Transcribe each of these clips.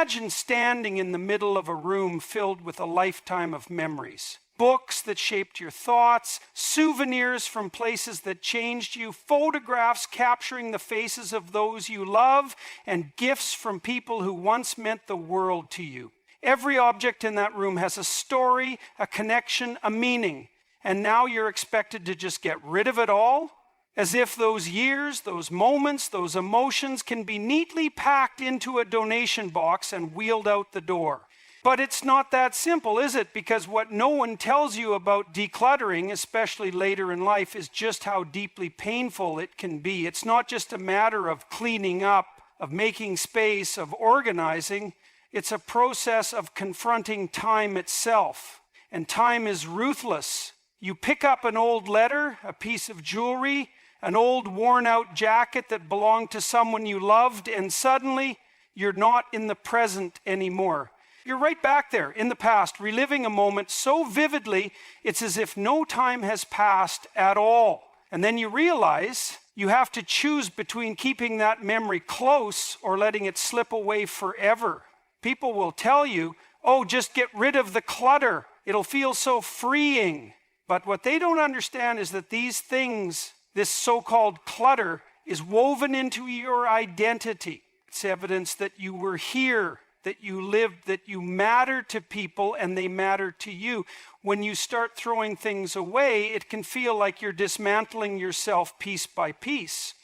Imagine standing in the middle of a room filled with a lifetime of memories. Books that shaped your thoughts, souvenirs from places that changed you, photographs capturing the faces of those you love, and gifts from people who once meant the world to you. Every object in that room has a story, a connection, a meaning. And now you're expected to just get rid of it all? As if those years, those moments, those emotions can be neatly packed into a donation box and wheeled out the door. But it's not that simple, is it? Because what no one tells you about decluttering, especially later in life, is just how deeply painful it can be. It's not just a matter of cleaning up, of making space, of organizing. It's a process of confronting time itself. And time is ruthless. You pick up an old letter, a piece of jewelry, an old worn-out jacket that belonged to someone you loved, and suddenly you're not in the present anymore. You're right back there in the past, reliving a moment so vividly, it's as if no time has passed at all. And then you realize you have to choose between keeping that memory close or letting it slip away forever. People will tell you, oh, just get rid of the clutter. It'll feel so freeing. But what they don't understand is that these things, this so-called clutter, is woven into your identity. It's evidence that you were here, that you lived, that you matter to people and they matter to you. When you start throwing things away, it can feel like you're dismantling yourself piece by piece.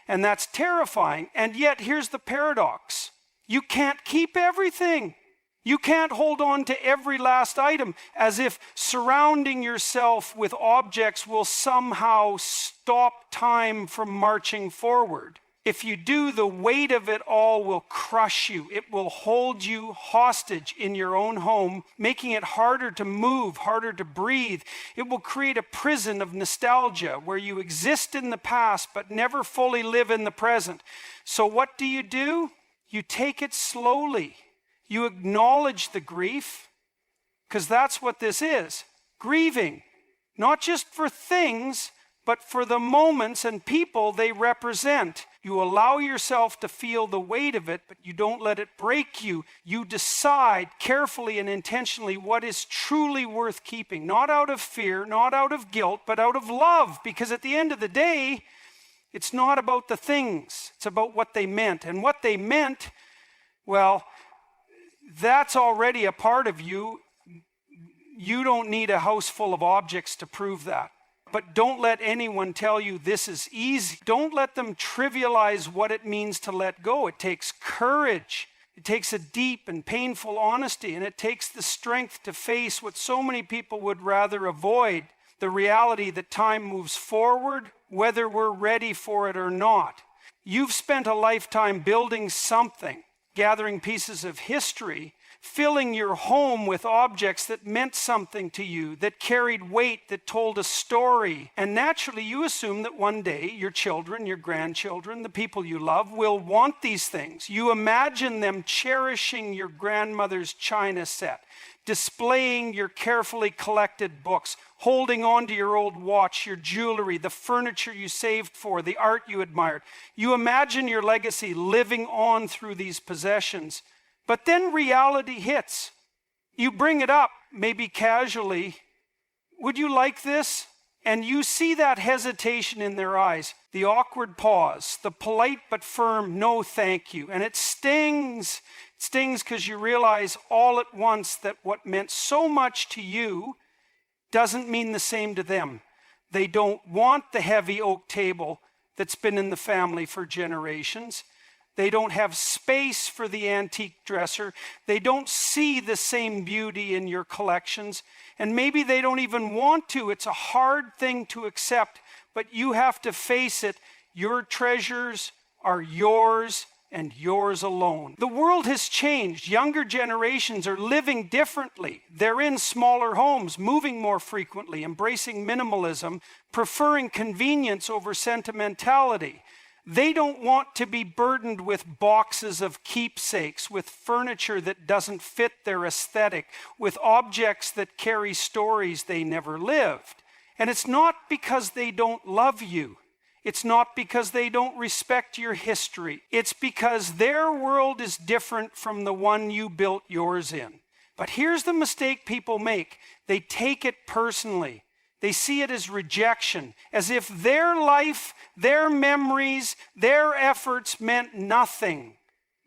And that's terrifying. And yet, here's the paradox. You can't keep everything. You can't hold on to every last item as if surrounding yourself with objects will somehow stop time from marching forward. If you do, the weight of it all will crush you. It will hold you hostage in your own home, making it harder to move, harder to breathe. It will create a prison of nostalgia where you exist in the past but never fully live in the present. So what do? You take it slowly. You acknowledge the grief, because that's what this is. Grieving, not just for things, but for the moments and people they represent. You allow yourself to feel the weight of it, but you don't let it break you. You decide carefully and intentionally what is truly worth keeping, not out of fear, not out of guilt, but out of love, because at the end of the day, it's not about the things, it's about what they meant. And what they meant, well, that's already a part of you. You don't need a house full of objects to prove that. But don't let anyone tell you this is easy. Don't let them trivialize what it means to let go. It takes courage. It takes a deep and painful honesty, and it takes the strength to face what so many people would rather avoid, the reality that time moves forward, whether we're ready for it or not. You've spent a lifetime building something, gathering pieces of history, filling your home with objects that meant something to you, that carried weight, that told a story. And naturally, you assume that one day your children, your grandchildren, the people you love will want these things. You imagine them cherishing your grandmother's china set, displaying your carefully collected books, holding on to your old watch, your jewelry, the furniture you saved for, the art you admired. You imagine your legacy living on through these possessions. But then reality hits. You bring it up, maybe casually. Would you like this? And you see that hesitation in their eyes, the awkward pause, the polite but firm no thank you. And it stings. It stings because you realize all at once that what meant so much to you doesn't mean the same to them. They don't want the heavy oak table that's been in the family for generations. They don't have space for the antique dresser. They don't see the same beauty in your collections. And maybe they don't even want to. It's a hard thing to accept, but you have to face it. Your treasures are yours and yours alone. The world has changed. Younger generations are living differently. They're in smaller homes, moving more frequently, embracing minimalism, preferring convenience over sentimentality. They don't want to be burdened with boxes of keepsakes, with furniture that doesn't fit their aesthetic, with objects that carry stories they never lived. And it's not because they don't love you. It's not because they don't respect your history. It's because their world is different from the one you built yours in. But here's the mistake people make. They take it personally. They see it as rejection, as if their life, their memories, their efforts meant nothing.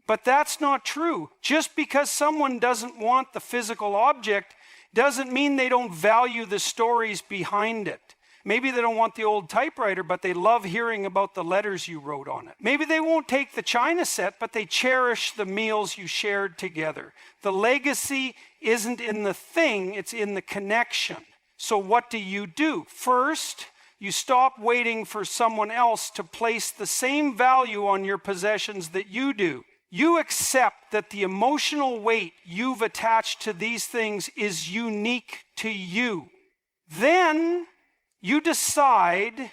But that's not true. Just because someone doesn't want the physical object doesn't mean they don't value the stories behind it. Maybe they don't want the old typewriter, but they love hearing about the letters you wrote on it. Maybe they won't take the china set, but they cherish the meals you shared together. The legacy isn't in the thing, it's in the connection. So what do? First, you stop waiting for someone else to place the same value on your possessions that you do. You accept that the emotional weight you've attached to these things is unique to you. Then you decide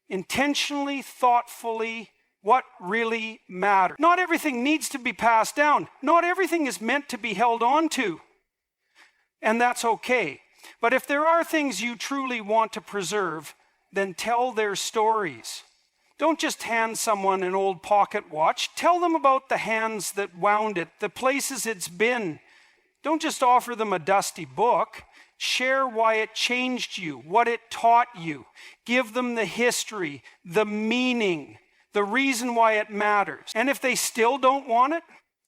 intentionally, thoughtfully, what really matters. Not everything needs to be passed down. Not everything is meant to be held on to. And that's okay. But if there are things you truly want to preserve, then tell their stories. Don't just hand someone an old pocket watch. Tell them about the hands that wound it, the places it's been. Don't just offer them a dusty book. Share why it changed you, what it taught you. Give them the history, the meaning, the reason why it matters. And if they still don't want it,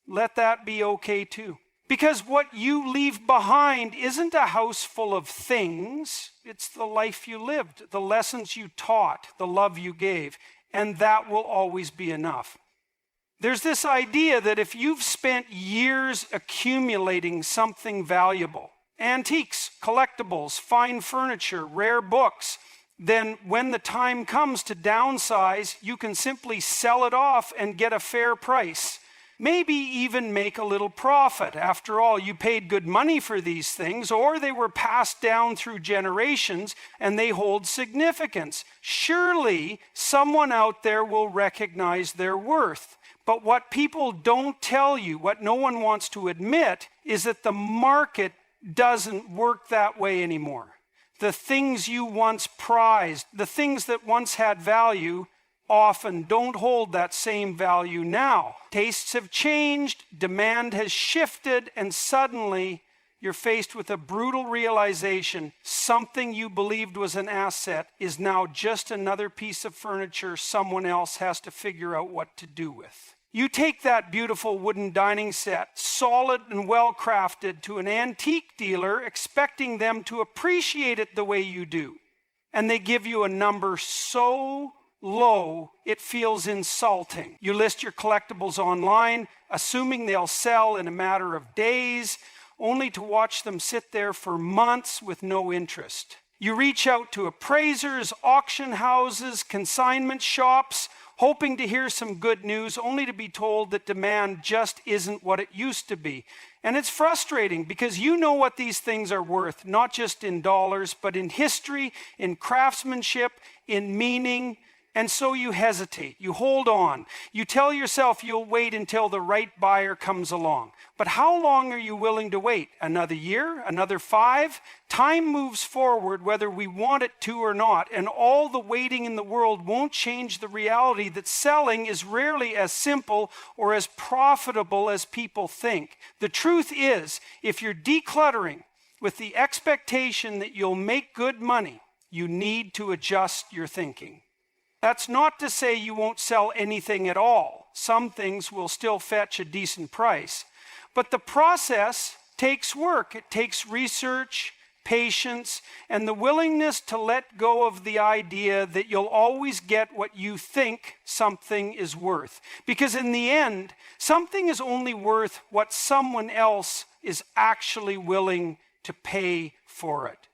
let that be okay too. Because what you leave behind isn't a house full of things. It's the life you lived, the lessons you taught, the love you gave. And that will always be enough. There's this idea that if you've spent years accumulating something valuable, antiques, collectibles, fine furniture, rare books, then when the time comes to downsize, you can simply sell it off and get a fair price. Maybe even make a little profit. After all, you paid good money for these things, or they were passed down through generations and they hold significance. Surely someone out there will recognize their worth. But what people don't tell you, what no one wants to admit, is that the market doesn't work that way anymore. The things you once prized, the things that once had value, often don't hold that same value now. Tastes have changed, demand has shifted, and suddenly you're faced with a brutal realization something you believed was an asset is now just another piece of furniture someone else has to figure out what to do with. You take that beautiful wooden dining set, solid and well crafted, to an antique dealer, expecting them to appreciate it the way you do. And they give you a number so low, it feels insulting. You list your collectibles online, assuming they'll sell in a matter of days, only to watch them sit there for months with no interest. You reach out to appraisers, auction houses, consignment shops, hoping to hear some good news, only to be told that demand just isn't what it used to be. And it's frustrating because you know what these things are worth, not just in dollars, but in history, in craftsmanship, in meaning. And so you hesitate, you hold on. You tell yourself you'll wait until the right buyer comes along. But how long are you willing to wait? Another year? Another 5? Time moves forward whether we want it to or not, and all the waiting in the world won't change the reality that selling is rarely as simple or as profitable as people think. The truth is, if you're decluttering with the expectation that you'll make good money, you need to adjust your thinking. That's not to say you won't sell anything at all. Some things will still fetch a decent price. But the process takes work. It takes research, patience, and the willingness to let go of the idea that you'll always get what you think something is worth. Because in the end, something is only worth what someone else is actually willing to pay for it.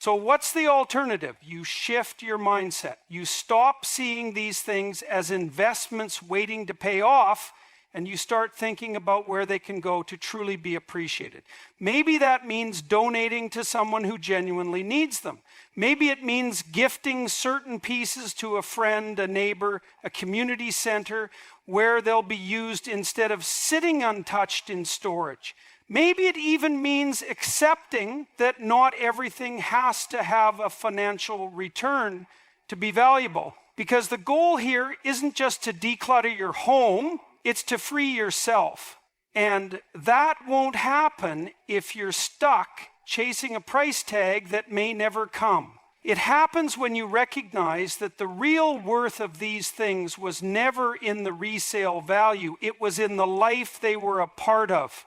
So what's the alternative? You shift your mindset. You stop seeing these things as investments waiting to pay off, and you start thinking about where they can go to truly be appreciated. Maybe that means donating to someone who genuinely needs them. Maybe it means gifting certain pieces to a friend, a neighbor, a community center, where they'll be used instead of sitting untouched in storage. Maybe it even means accepting that not everything has to have a financial return to be valuable. Because the goal here isn't just to declutter your home, it's to free yourself. And that won't happen if you're stuck chasing a price tag that may never come. It happens when you recognize that the real worth of these things was never in the resale value. It was in the life they were a part of.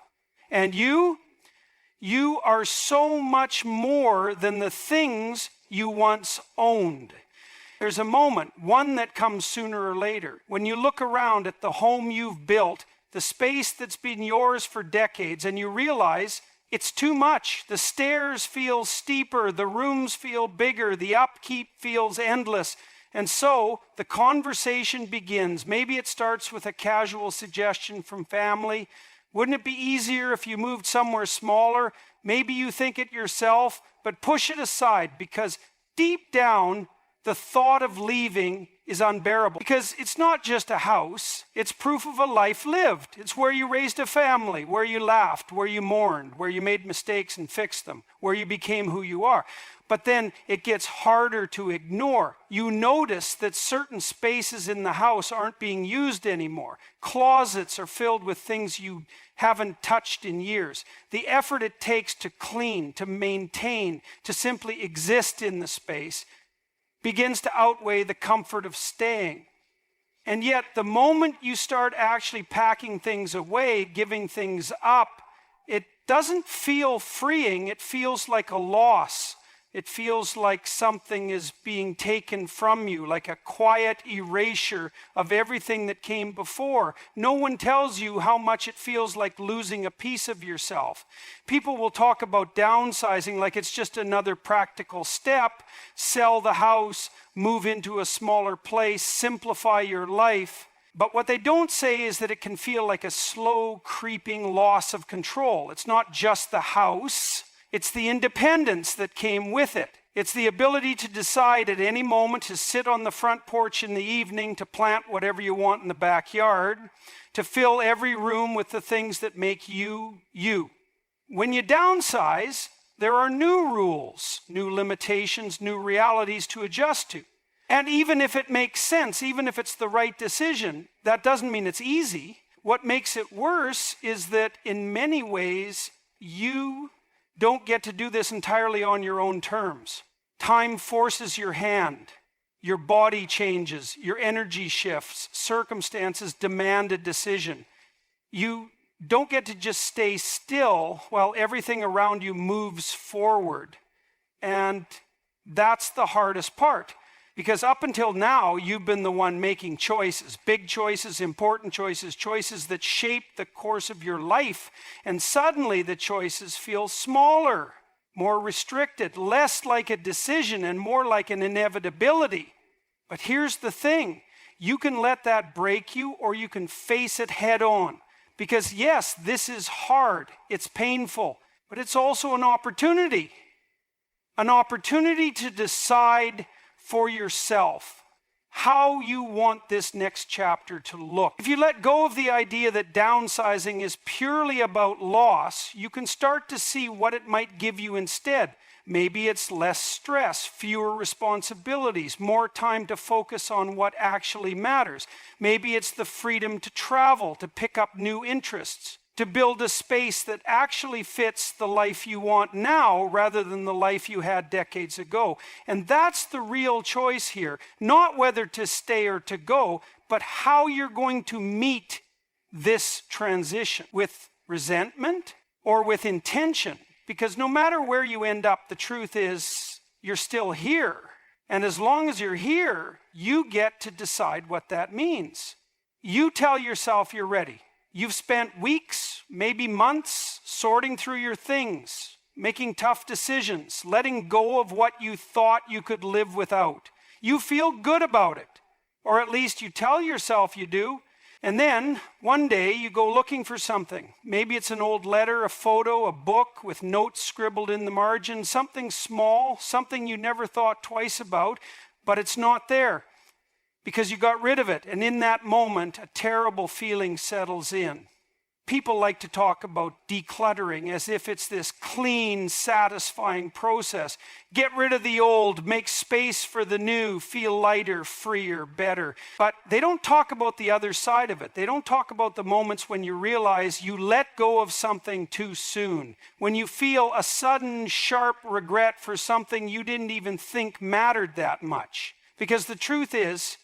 And you are so much more than the things you once owned. There's a moment, one that comes sooner or later, when you look around at the home you've built, the space that's been yours for decades, and you realize it's too much. The stairs feel steeper, the rooms feel bigger, the upkeep feels endless. And so the conversation begins. Maybe it starts with a casual suggestion from family. Wouldn't it be easier if you moved somewhere smaller? Maybe you think it yourself, but push it aside, because deep down, the thought of leaving is unbearable. Because it's not just a house, it's proof of a life lived. It's where you raised a family, where you laughed, where you mourned, where you made mistakes and fixed them, where you became who you are. But then it gets harder to ignore. You notice that certain spaces in the house aren't being used anymore. Closets are filled with things you haven't touched in years. The effort it takes to clean, to maintain, to simply exist in the space begins to outweigh the comfort of staying. And yet, the moment you start actually packing things away, giving things up, it doesn't feel freeing. It feels like a loss. It feels like something is being taken from you, like a quiet erasure of everything that came before. No one tells you how much it feels like losing a piece of yourself. People will talk about downsizing like it's just another practical step. Sell the house, move into a smaller place, simplify your life. But what they don't say is that it can feel like a slow, creeping loss of control. It's not just the house. It's the independence that came with it. It's the ability to decide at any moment to sit on the front porch in the evening, to plant whatever you want in the backyard, to fill every room with the things that make you, you. When you downsize, there are new rules, new limitations, new realities to adjust to. And even if it makes sense, even if it's the right decision, that doesn't mean it's easy. What makes it worse is that in many ways, you don't get to do this entirely on your own terms. Time forces your hand. Your body changes. Your energy shifts. Circumstances demand a decision. You don't get to just stay still while everything around you moves forward. And that's the hardest part. Because up until now, you've been the one making choices, big choices, important choices, choices that shape the course of your life. And suddenly the choices feel smaller, more restricted, less like a decision and more like an inevitability. But here's the thing. You can let that break you, or you can face it head on. Because yes, this is hard, it's painful, but it's also an opportunity. An opportunity to decide for yourself how you want this next chapter to look. If you let go of the idea that downsizing is purely about loss, you can start to see what it might give you instead. Maybe it's less stress, fewer responsibilities, more time to focus on what actually matters. Maybe it's the freedom to travel, to pick up new interests, to build a space that actually fits the life you want now rather than the life you had decades ago. And that's the real choice here. Not whether to stay or to go, but how you're going to meet this transition. With resentment or with intention. Because no matter where you end up, the truth is you're still here. And as long as you're here, you get to decide what that means. You tell yourself you're ready. You've spent weeks, maybe months, sorting through your things, making tough decisions, letting go of what you thought you could live without. You feel good about it, or at least you tell yourself you do. And then one day you go looking for something. Maybe it's an old letter, a photo, a book with notes scribbled in the margin, something small, something you never thought twice about, but it's not there. Because you got rid of it, and in that moment, a terrible feeling settles in. People like to talk about decluttering as if it's this clean, satisfying process. Get rid of the old, make space for the new, feel lighter, freer, better. But they don't talk about the other side of it. They don't talk about the moments when you realize you let go of something too soon, when you feel a sudden, sharp regret for something you didn't even think mattered that much. Because the truth is,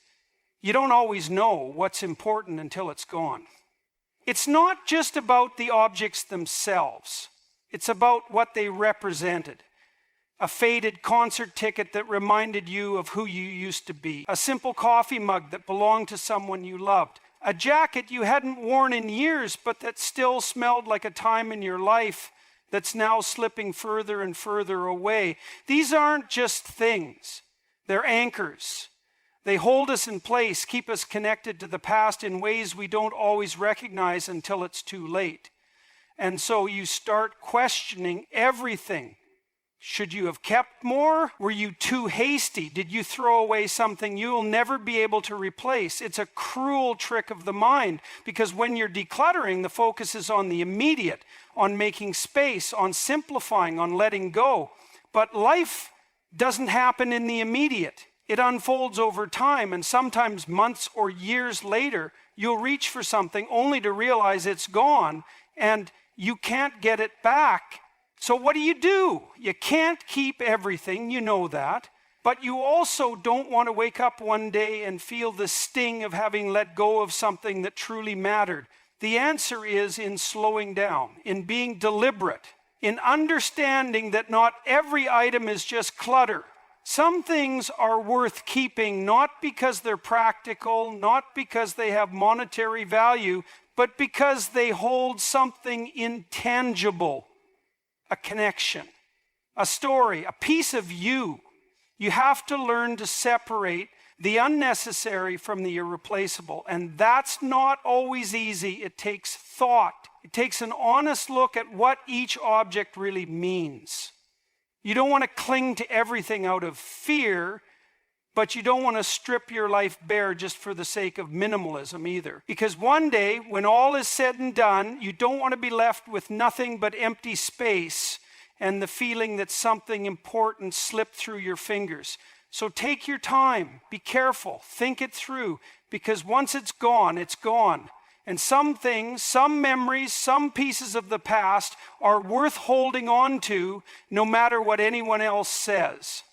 you don't always know what's important until it's gone. It's not just about the objects themselves. It's about what they represented. A faded concert ticket that reminded you of who you used to be. A simple coffee mug that belonged to someone you loved. A jacket you hadn't worn in years, but that still smelled like a time in your life that's now slipping further and further away. These aren't just things. They're anchors. They hold us in place, keep us connected to the past in ways we don't always recognize until it's too late. And so you start questioning everything. Should you have kept more? Were you too hasty? Did you throw away something you'll never be able to replace? It's a cruel trick of the mind, because when you're decluttering, the focus is on the immediate, on making space, on simplifying, on letting go. But life doesn't happen in the immediate. It unfolds over time, and sometimes months or years later, you'll reach for something only to realize it's gone and you can't get it back. So what do? You can't keep everything, you know that, but you also don't want to wake up one day and feel the sting of having let go of something that truly mattered. The answer is in slowing down, in being deliberate, in understanding that not every item is just clutter. Some things are worth keeping, not because they're practical, not because they have monetary value, but because they hold something intangible, a connection, a story, a piece of you. You have to learn to separate the unnecessary from the irreplaceable, and that's not always easy. It takes thought. It takes an honest look at what each object really means. You don't want to cling to everything out of fear, but you don't want to strip your life bare just for the sake of minimalism either. Because one day, when all is said and done, you don't want to be left with nothing but empty space and the feeling that something important slipped through your fingers. So take your time, be careful, think it through, because once it's gone, it's gone. And some things, some memories, some pieces of the past are worth holding on to no matter what anyone else says.